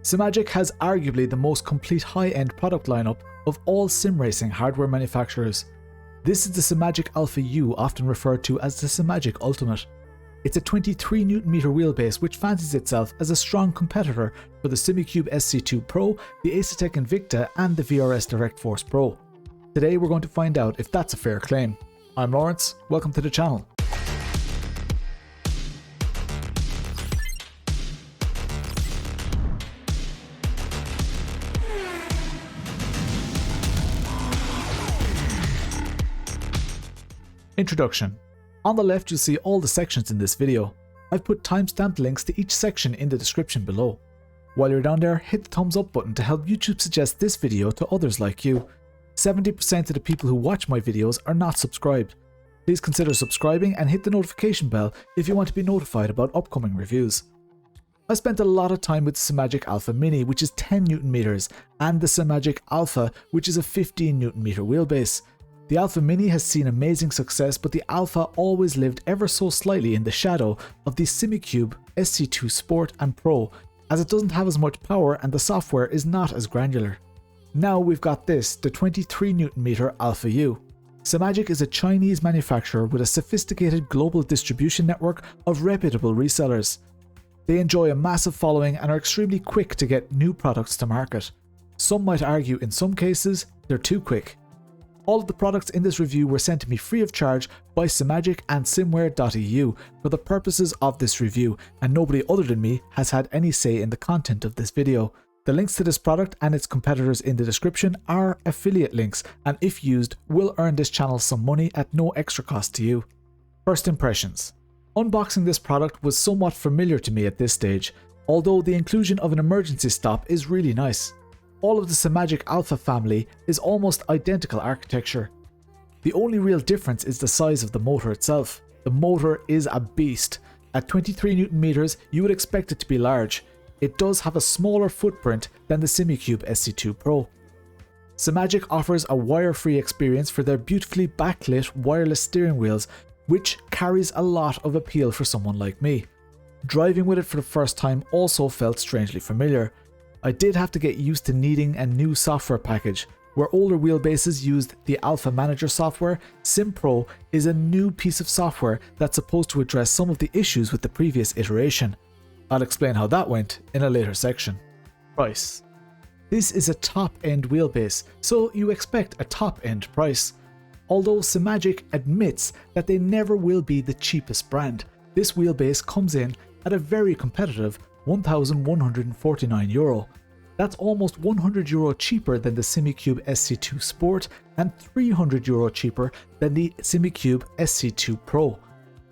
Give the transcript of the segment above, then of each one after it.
Simagic has arguably the most complete high-end product lineup of all sim racing hardware manufacturers. This is the Simagic Alpha U, often referred to as the Simagic Ultimate. It's a 23Nm wheelbase which fancies itself as a strong competitor for the Simucube SC2 Pro, the Asetek Invicta and the VRS Direct Force Pro. Today we're going to find out if that's a fair claim. I'm Lawrence, welcome to the channel. Introduction. On the left you'll see all the sections in this video. I've put timestamped links to each section in the description below. While you're down there, hit the thumbs up button to help YouTube suggest this video to others like you. 70% of the people who watch my videos are not subscribed. Please consider subscribing and hit the notification bell if you want to be notified about upcoming reviews. I spent a lot of time with the Simagic Alpha Mini, which is 10Nm, and the Simagic Alpha, which is a 15Nm wheelbase. The Alpha Mini has seen amazing success, but the Alpha always lived ever so slightly in the shadow of the Simucube SC2 Sport and Pro, as it doesn't have as much power and the software is not as granular. Now we've got this, the 23Nm Alpha U. Simagic is a Chinese manufacturer with a sophisticated global distribution network of reputable resellers. They enjoy a massive following and are extremely quick to get new products to market. Some might argue in some cases they're too quick. All of the products in this review were sent to me free of charge by Simagic and Simware.eu for the purposes of this review, and nobody other than me has had any say in the content of this video. The links to this product and its competitors in the description are affiliate links, and if used, will earn this channel some money at no extra cost to you. First impressions. Unboxing this product was somewhat familiar to me at this stage, although the inclusion of an emergency stop is really nice. All of the Simagic Alpha family is almost identical architecture. The only real difference is the size of the motor itself. The motor is a beast. At 23Nm, you would expect it to be large. It does have a smaller footprint than the Simucube SC2 Pro. Simagic offers a wire-free experience for their beautifully backlit wireless steering wheels, which carries a lot of appeal for someone like me. Driving with it for the first time also felt strangely familiar. I did have to get used to needing a new software package. Where older wheelbases used the Alpha Manager software, SimPro is a new piece of software that's supposed to address some of the issues with the previous iteration. I'll explain how that went in a later section. Price. This is a top-end wheelbase, so you expect a top-end price. Although Simagic admits that they never will be the cheapest brand, this wheelbase comes in at a very competitive €1,149. That's almost €100 cheaper than the Simucube SC2 Sport and €300 cheaper than the Simucube SC2 Pro.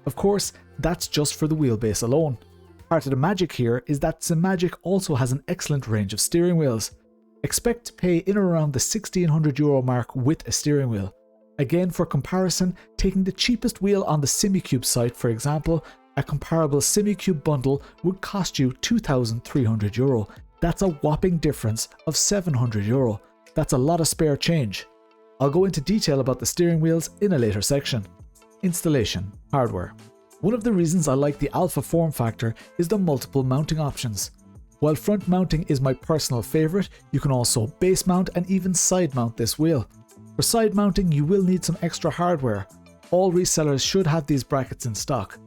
Of course, that's just for the wheelbase alone. Part of the magic here is that Simagic also has an excellent range of steering wheels. Expect to pay in or around the €1,600 mark with a steering wheel. Again, for comparison, taking the cheapest wheel on the Simucube site, for example, a comparable Simucube bundle would cost you €2,300. That's a whopping difference of €700. That's a lot of spare change. I'll go into detail about the steering wheels in a later section. Installation. Hardware. One of the reasons I like the Alpha form factor is the multiple mounting options. While front mounting is my personal favourite, you can also base mount and even side mount this wheel. For side mounting you will need some extra hardware. All resellers should have these brackets in stock.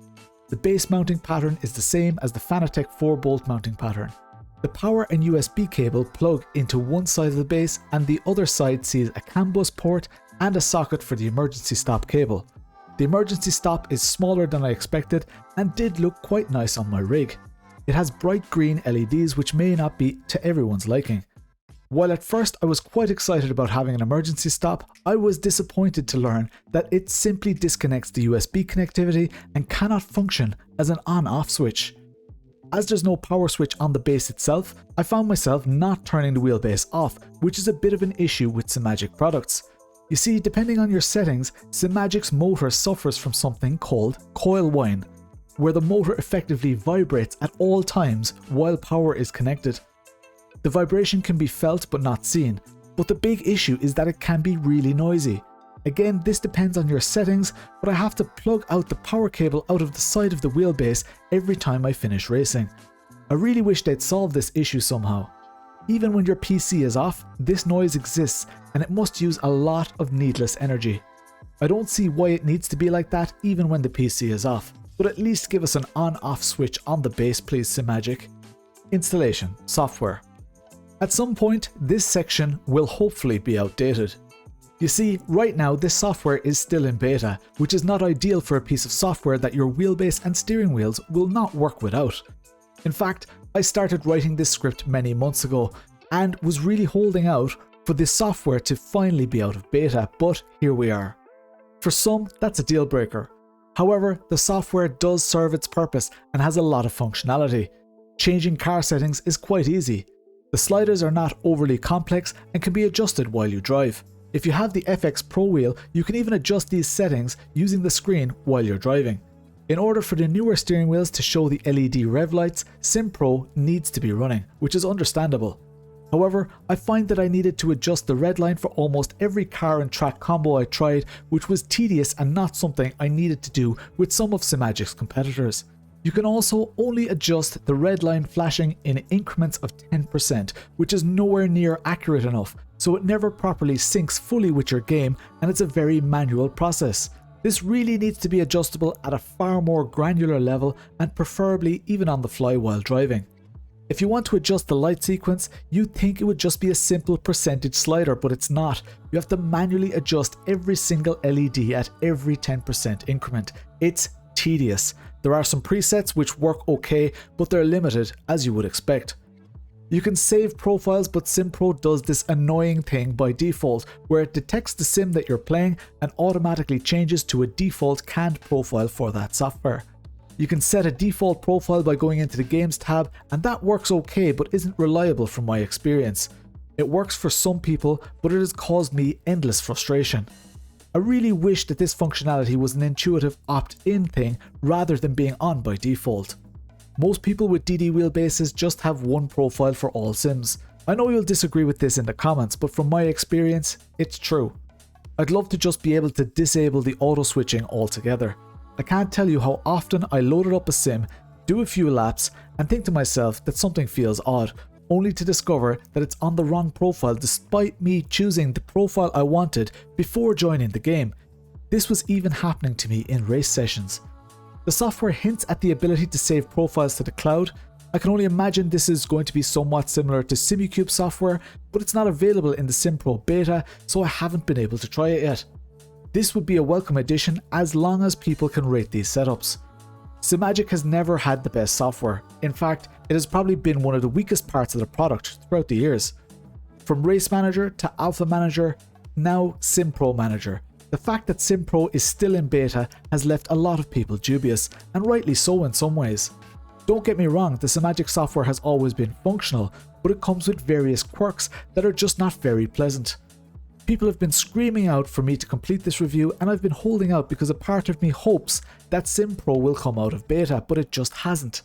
The base mounting pattern is the same as the Fanatec 4-bolt mounting pattern. The power and USB cable plug into one side of the base and the other side sees a CAN bus port and a socket for the emergency stop cable. The emergency stop is smaller than I expected and did look quite nice on my rig. It has bright green LEDs which may not be to everyone's liking. While at first I was quite excited about having an emergency stop, I was disappointed to learn that it simply disconnects the USB connectivity and cannot function as an on-off switch. As there's no power switch on the base itself, I found myself not turning the wheelbase off, which is a bit of an issue with Simagic products. You see, depending on your settings, Simagic's motor suffers from something called coil whine, where the motor effectively vibrates at all times while power is connected. The vibration can be felt but not seen, but the big issue is that it can be really noisy. Again, this depends on your settings, but I have to plug out the power cable out of the side of the wheelbase every time I finish racing. I really wish they'd solve this issue somehow. Even when your PC is off, this noise exists and it must use a lot of needless energy. I don't see why it needs to be like that even when the PC is off, but at least give us an on-off switch on the base please Simagic. Installation, software. At some point, this section will hopefully be outdated. You see, right now this software is still in beta, which is not ideal for a piece of software that your wheelbase and steering wheels will not work without. In fact, I started writing this script many months ago and was really holding out for this software to finally be out of beta, but here we are. For some, that's a deal breaker. However, the software does serve its purpose and has a lot of functionality. Changing car settings is quite easy. The sliders are not overly complex and can be adjusted while you drive. If you have the FX Pro wheel, you can even adjust these settings using the screen while you're driving. In order for the newer steering wheels to show the LED rev lights, SimPro needs to be running, which is understandable. However, I find that I needed to adjust the red line for almost every car and track combo I tried, which was tedious and not something I needed to do with some of Simagic's competitors. You can also only adjust the red line flashing in increments of 10%, which is nowhere near accurate enough, so it never properly syncs fully with your game and it's a very manual process. This really needs to be adjustable at a far more granular level and preferably even on the fly while driving. If you want to adjust the light sequence, you'd think it would just be a simple percentage slider, but it's not. You have to manually adjust every single LED at every 10% increment. It's tedious. There are some presets which work okay, but they're limited as you would expect. You can save profiles, but SimPro does this annoying thing by default, where it detects the sim that you're playing and automatically changes to a default canned profile for that software. You can set a default profile by going into the Games tab, and that works okay but isn't reliable from my experience. It works for some people, but it has caused me endless frustration. I really wish that this functionality was an intuitive opt-in thing rather than being on by default. Most people with DD wheelbases just have one profile for all sims. I know you'll disagree with this in the comments, but from my experience, it's true. I'd love to just be able to disable the auto switching altogether. I can't tell you how often I loaded up a sim, do a few laps, and think to myself that something feels odd, only to discover that it's on the wrong profile despite me choosing the profile I wanted before joining the game. This was even happening to me in race sessions. The software hints at the ability to save profiles to the cloud. I can only imagine this is going to be somewhat similar to Simucube software, but it's not available in the SimPro beta, so I haven't been able to try it yet. This would be a welcome addition as long as people can rate these setups. Simagic has never had the best software. In fact, it has probably been one of the weakest parts of the product throughout the years. From Race Manager to Alpha Manager, now SimPro Manager. The fact that SimPro is still in beta has left a lot of people dubious, and rightly so in some ways. Don't get me wrong, the Simagic software has always been functional, but it comes with various quirks that are just not very pleasant. People have been screaming out for me to complete this review, and I've been holding out because a part of me hopes that SimPro will come out of beta, but it just hasn't.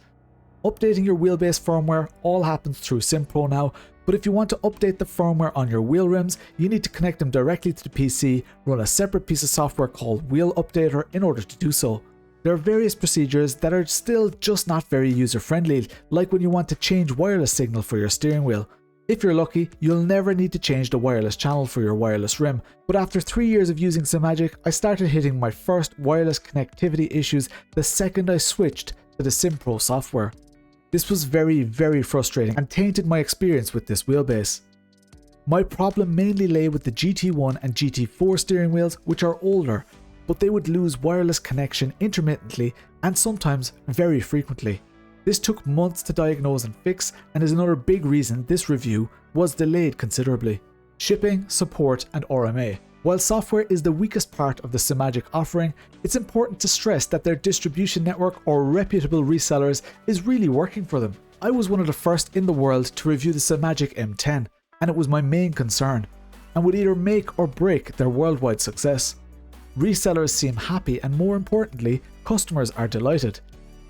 Updating your wheelbase firmware all happens through SimPro now, but if you want to update the firmware on your wheel rims, you need to connect them directly to the PC, run a separate piece of software called Wheel Updater in order to do so. There are various procedures that are still just not very user-friendly, like when you want to change wireless signal for your steering wheel. If you're lucky, you'll never need to change the wireless channel for your wireless rim, but after 3 years of using Simagic, I started hitting my first wireless connectivity issues the second I switched to the SimPro software. This was very frustrating and tainted my experience with this wheelbase. My problem mainly lay with the GT1 and GT4 steering wheels, which are older, but they would lose wireless connection intermittently and sometimes very frequently. This took months to diagnose and fix, and is another big reason this review was delayed considerably. Shipping, support, and RMA. While software is the weakest part of the Simagic offering, it's important to stress that their distribution network or reputable resellers is really working for them. I was one of the first in the world to review the Simagic M10, and it was my main concern, and would either make or break their worldwide success. Resellers seem happy, and more importantly, customers are delighted.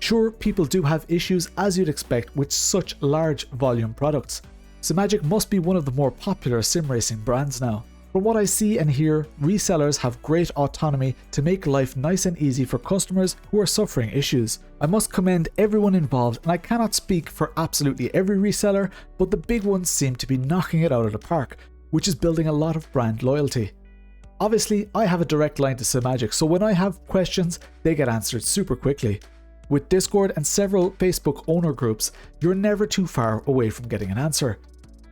Sure, people do have issues as you'd expect with such large volume products. Simagic must be one of the more popular sim racing brands now. From what I see and hear, resellers have great autonomy to make life nice and easy for customers who are suffering issues. I must commend everyone involved, and I cannot speak for absolutely every reseller, but the big ones seem to be knocking it out of the park, which is building a lot of brand loyalty. Obviously, I have a direct line to Simagic, so when I have questions, they get answered super quickly. With Discord and several Facebook owner groups, you're never too far away from getting an answer.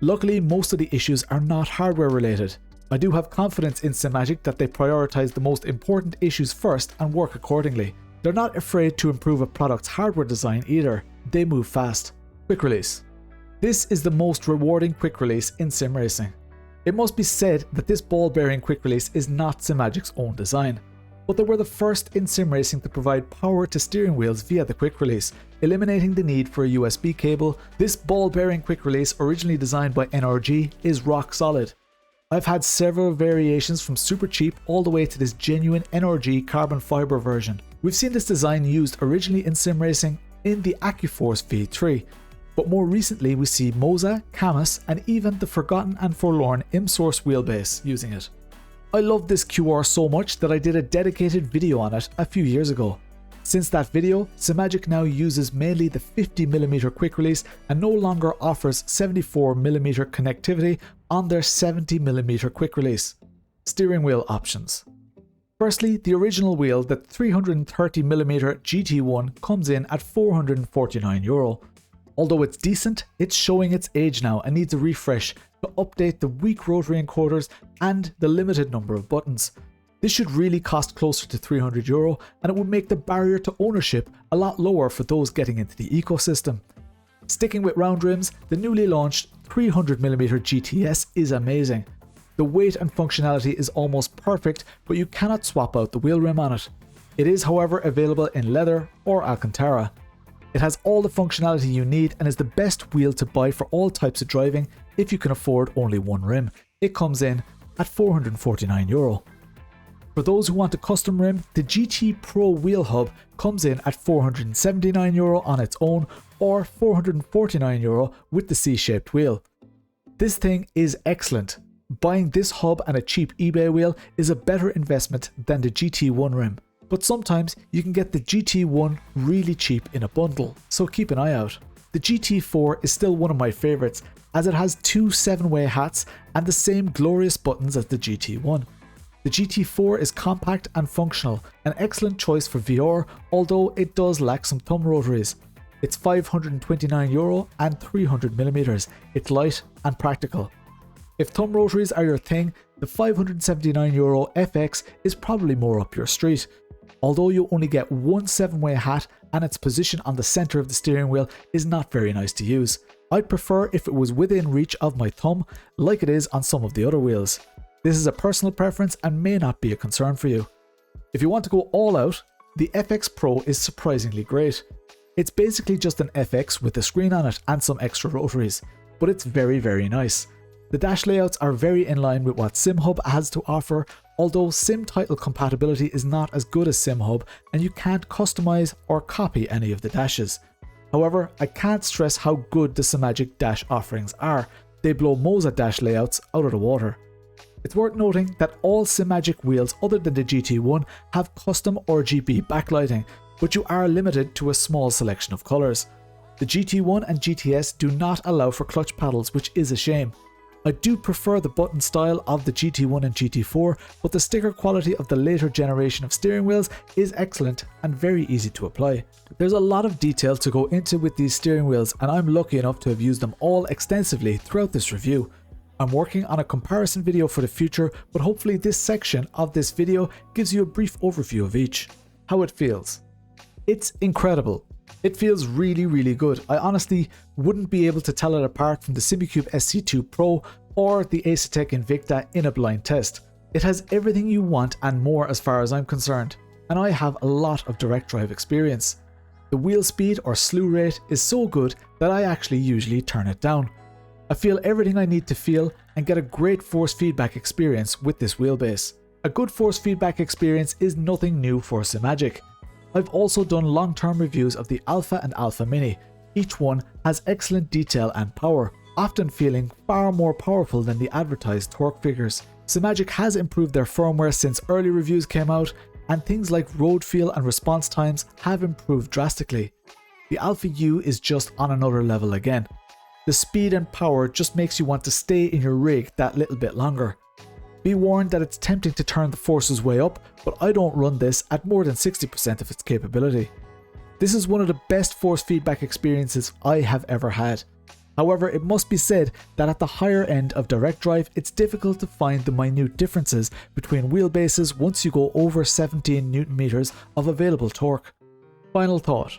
Luckily, most of the issues are not hardware related. I do have confidence in Simagic that they prioritize the most important issues first and work accordingly. They're not afraid to improve a product's hardware design either. They move fast. Quick release. This is the most rewarding quick release in sim racing. It must be said that this ball bearing quick release is not Simagic's own design, but they were the first in sim racing to provide power to steering wheels via the quick release, eliminating the need for a USB cable. This ball bearing quick release, originally designed by NRG, is rock solid. I've had several variations from super cheap all the way to this genuine NRG carbon fiber version. We've seen this design used originally in sim racing in the AccuForce V3, but more recently we see Moza, Camus, and even the forgotten and forlorn ImSource wheelbase using it. I love this Cuyar so much that I did a dedicated video on it a few years ago. Since that video, Simagic now uses mainly the 50mm quick release and no longer offers 74mm connectivity on their 70mm quick release. Steering wheel options. Firstly, the original wheel, the 330mm GT1, comes in at €449. Although it's decent, it's showing its age now and needs a refresh to update the weak rotary encoders and the limited number of buttons. This should really cost closer to €300, and it would make the barrier to ownership a lot lower for those getting into the ecosystem. Sticking with round rims, the newly launched 300mm GTS is amazing. The weight and functionality is almost perfect, but you cannot swap out the wheel rim on it. It is, however, available in leather or Alcantara. It has all the functionality you need and is the best wheel to buy for all types of driving if you can afford only one rim. It comes in at €449. For those who want a custom rim, the GT Pro wheel hub comes in at €479 on its own, or €449 with the C-shaped wheel. This thing is excellent. Buying this hub and a cheap eBay wheel is a better investment than the GT1 rim, but sometimes you can get the GT1 really cheap in a bundle, so keep an eye out. The GT4 is still one of my favourites, as it has two 7-way hats and the same glorious buttons as the GT1. The GT4 is compact and functional, an excellent choice for VR, although it does lack some thumb rotaries. It's €529 and 300mm. It's light and practical. If thumb rotaries are your thing, the €579 FX is probably more up your street. Although you only get one 7-way hat and its position on the centre of the steering wheel is not very nice to use. I'd prefer if it was within reach of my thumb, like it is on some of the other wheels. This is a personal preference and may not be a concern for you. If you want to go all out, the FX Pro is surprisingly great. It's basically just an FX with a screen on it and some extra rotaries, but it's very, very nice. The dash layouts are very in line with what SimHub has to offer, although Sim title compatibility is not as good as SimHub and you can't customize or copy any of the dashes. However, I can't stress how good the Simagic dash offerings are. They blow Moza dash layouts out of the water. It's worth noting that all Simagic wheels other than the GT1 have custom RGB backlighting, but you are limited to a small selection of colours. The GT1 and GTS do not allow for clutch paddles, which is a shame. I do prefer the button style of the GT1 and GT4, but the sticker quality of the later generation of steering wheels is excellent and very easy to apply. There's a lot of detail to go into with these steering wheels, and I'm lucky enough to have used them all extensively throughout this review. I'm working on a comparison video for the future, but hopefully this section of this video gives you a brief overview of each. How it feels. It's incredible. It feels really, really good. I honestly wouldn't be able to tell it apart from the Simucube SC2 Pro or the Asetek Invicta in a blind test. It has everything you want and more as far as I'm concerned, and I have a lot of direct drive experience. The wheel speed or slew rate is so good that I actually usually turn it down. I feel everything I need to feel and get a great force feedback experience with this wheelbase. A good force feedback experience is nothing new for Simagic. I've also done long-term reviews of the Alpha and Alpha Mini. Each one has excellent detail and power, often feeling far more powerful than the advertised torque figures. Simagic has improved their firmware since early reviews came out, and things like road feel and response times have improved drastically. The Alpha U is just on another level again. The speed and power just makes you want to stay in your rig that little bit longer. Be warned that it's tempting to turn the forces way up, but I don't run this at more than 60% of its capability. This is one of the best force feedback experiences I have ever had. However, it must be said that at the higher end of direct drive, it's difficult to find the minute differences between wheelbases once you go over 17 Nm of available torque. Final thought.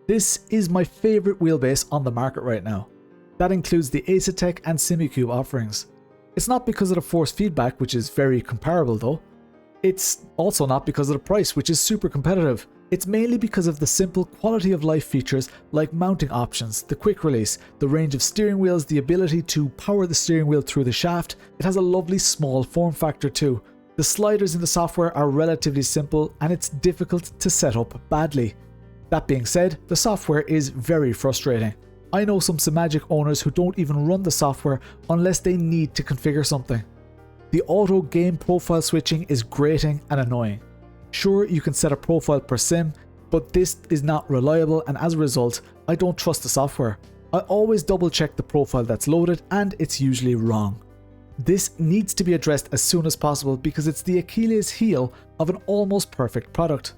This is my favourite wheelbase on the market right now. That includes the Asetek and Simucube offerings. It's not because of the force feedback, which is very comparable though. It's also not because of the price, which is super competitive. It's mainly because of the simple quality of life features like mounting options, the quick release, the range of steering wheels, the ability to power the steering wheel through the shaft. It has a lovely small form factor too. The sliders in the software are relatively simple and it's difficult to set up badly. That being said, the software is very frustrating. I know some Simagic owners who don't even run the software unless they need to configure something. The auto game profile switching is grating and annoying. Sure, you can set a profile per sim, but this is not reliable, and as a result, I don't trust the software. I always double check the profile that's loaded and it's usually wrong. This needs to be addressed as soon as possible because it's the Achilles heel of an almost perfect product.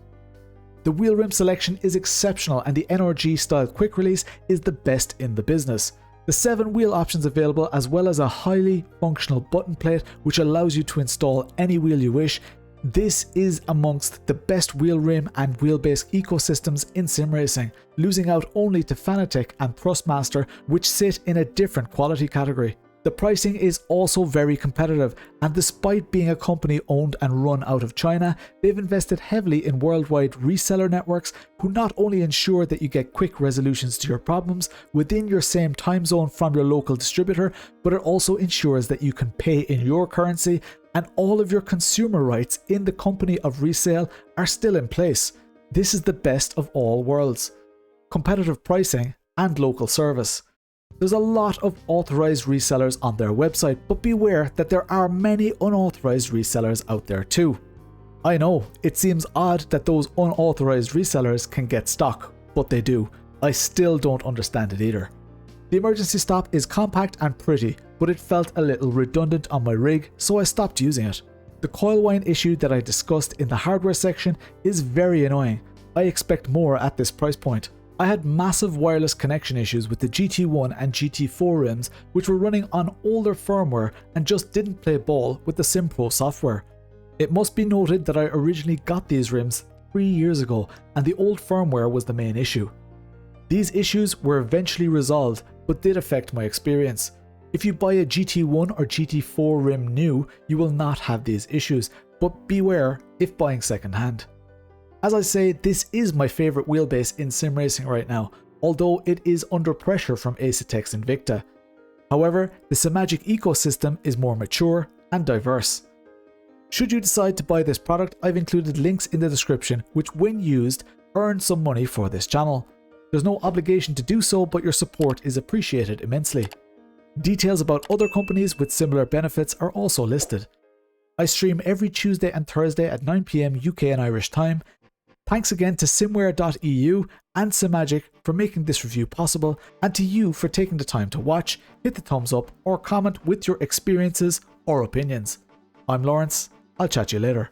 The wheel rim selection is exceptional and the NRG style quick release is the best in the business. The 7 wheel options available, as well as a highly functional button plate which allows you to install any wheel you wish. This is amongst the best wheel rim and wheelbase ecosystems in sim racing, losing out only to Fanatec and Thrustmaster, which sit in a different quality category. The pricing is also very competitive, and despite being a company owned and run out of China, they've invested heavily in worldwide reseller networks who not only ensure that you get quick resolutions to your problems within your same time zone from your local distributor, but it also ensures that you can pay in your currency and all of your consumer rights in the company of resale are still in place. This is the best of all worlds. Competitive pricing and local service. There's a lot of authorized resellers on their website, but beware that there are many unauthorized resellers out there too. I know, it seems odd that those unauthorized resellers can get stock, but they do. I still don't understand it either. The emergency stop is compact and pretty, but it felt a little redundant on my rig, so I stopped using it. The coil wind issue that I discussed in the hardware section is very annoying. I expect more at this price point. I had massive wireless connection issues with the GT1 and GT4 rims, which were running on older firmware and just didn't play ball with the SimPro software. It must be noted that I originally got these rims 3 years ago and the old firmware was the main issue. These issues were eventually resolved, but did affect my experience. If you buy a GT1 or GT4 rim new, you will not have these issues, but beware if buying secondhand. As I say, this is my favourite wheelbase in sim racing right now, although it is under pressure from Asetek's Invicta. However, the Simagic ecosystem is more mature and diverse. Should you decide to buy this product, I've included links in the description which, when used, earn some money for this channel. There's no obligation to do so, but your support is appreciated immensely. Details about other companies with similar benefits are also listed. I stream every Tuesday and Thursday at 9 PM UK and Irish time. Thanks again to simware.eu and Simagic for making this review possible, and to you for taking the time to watch, hit the thumbs up or comment with your experiences or opinions. I'm Lawrence, I'll chat to you later.